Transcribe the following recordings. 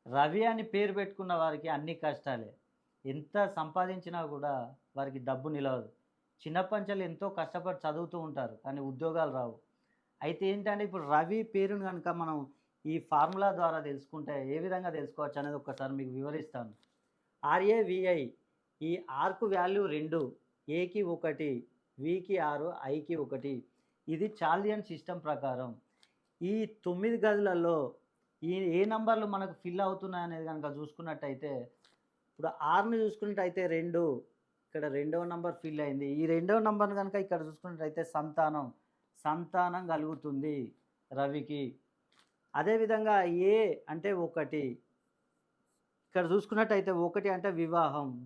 రవి అని పేరు పెట్టుకున్న వారికి అన్ని కష్టాలే. ఎంత సంపాదించినా గూడా వారికి డబ్బు నిలవదు. చిన్నప్పటినుంచెల్లి ఎంతో కష్టపడి చదువుతూ ఉంటారు. కానీ ఉద్యోగాలు రావు. అయితే ఏంటంటే ఇప్పుడు రవి పేరుని గనుక మనం ఈ ఫార్ములా ద్వారా తెలుసుకుంటే ఏ విధంగా తెలుసుకోవచ్చనేది ఒక్కసారి మీకు వివరిస్తాను. ఆర్ఏవిఐ ఈ ఆర్‌కు వాల్యూ 2, ఏకి 1, వికి 6, ఐకి 1. ఇది చాల్డియన్ సిస్టమ్ ప్రకారం. ఈ 9 గదులలో ఏ నంబర్‌లు మనకు ఫిల్ అవుతున్నాయనేది గనుక చూసుకున్నట్టయితే, ఇప్పుడు 6ని చూసుకున్నట్టయితే 2, ఇక్కడ రెండవ నంబర్ ఫిల్ అయింది. ఈ రెండవ నంబర్‌ని గనుక ఇక్కడ చూసుకున్నట్టయితే సంతానం కలుగుతుంది రవికి. అదేవిధంగా ఏ అంటే 1, ఇక్కడ చూసుకున్నట్టయితే 1 అంటే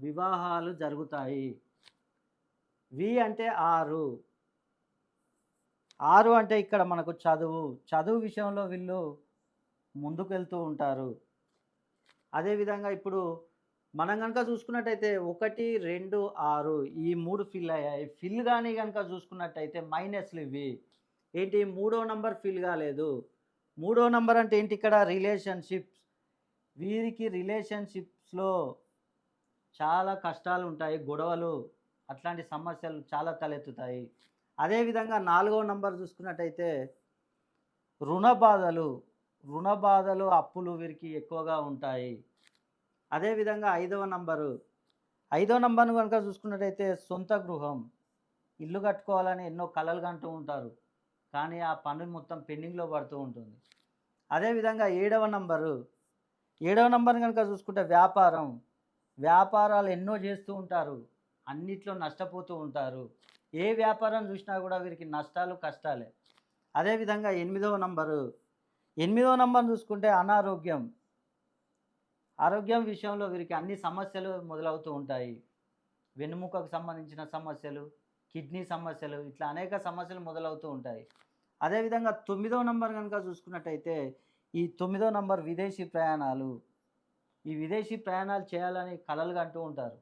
వివాహాలు జరుగుతాయి. వి అంటే 6, 6 అంటే ఇక్కడ మనకు చదువు విషయంలో వీళ్ళు ముందుకెళ్తూ ఉంటారు. అదేవిధంగా ఇప్పుడు మనం గనక చూసుకున్నట్టయితే 1, 2, 6 ఈ 3 ఫిల్ అయ్యాయి. ఫిల్ గాని గనక చూసుకున్నట్టయితే మైనస్‌లు ఇవి. ఏంటి మూడో నంబర్ ఫిల్ కాలేదు. మూడో నంబర్ అంటే ఏంటి ఇక్కడ రిలేషన్‌షిప్స్. వీరికి రిలేషన్‌షిప్స్‌లో చాలా కష్టాలుంటాయి. గొడవలు అట్లాంటి సమస్యలు చాలా తలెత్తుతాయి. అదేవిధంగా నాలుగో నంబర్ చూసుకున్నట్టయితే రుణ బాధలు, అప్పులు వీరికి ఎక్కువగా ఉంటాయి. అదేవిధంగా ఐదో నంబర్‌ను గనుక చూసుకున్నట్టయితే సొంత గృహం, ఇల్లు కట్టుకోవాలని ఎన్నో కలలు కంటూ ఉంటారు. కానీ ఆ పని మొత్తం పెండింగ్‌లో పడుతూ ఉంటుంది. అదేవిధంగా ఏడవ నంబర్‌ని గనుక చూసుకుంటే వ్యాపారాలు ఎన్నో చేస్తూ ఉంటారు. అన్నిట్లో నష్టపోతూ ఉంటారు. ఏ వ్యాపారం చూసినా కూడా వీరికి నష్టాలు, కష్టాలే. అదేవిధంగా ఎనిమిదవ నంబర్‌ని చూసుకుంటే ఆరోగ్యం విషయంలో వీరికి అన్ని సమస్యలు మొదలవుతూ ఉంటాయి. వెన్నెముకకు సంబంధించిన సమస్యలు, కిడ్నీ సమస్యలు ఇట్లా అనేక సమస్యలు మొదలవుతూ ఉంటాయి. అదేవిధంగా 9వ నంబర్ కనుక చూసుకున్నట్టయితే ఈ 9వ నంబర్ విదేశీ ప్రయాణాలు. ఈ విదేశీ ప్రయాణాలు చేయాలని కలలు కంటూ ఉంటారు.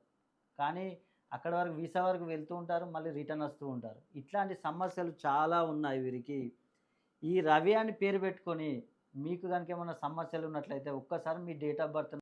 కానీ అక్కడి వరకు వీసా వరకు వెళ్తూ ఉంటారు. మళ్ళీ రిటర్న్ వస్తూ ఉంటారు. ఇట్లాంటి సమస్యలు చాలా ఉన్నాయి వీరికి. ఈ రవి అని పేరు పెట్టుకొని మీకు గనుక ఏమన్నా సమస్యలు ఉన్నట్లయితే ఒక్కసారి మీ డేట్ ఆఫ్ బర్త్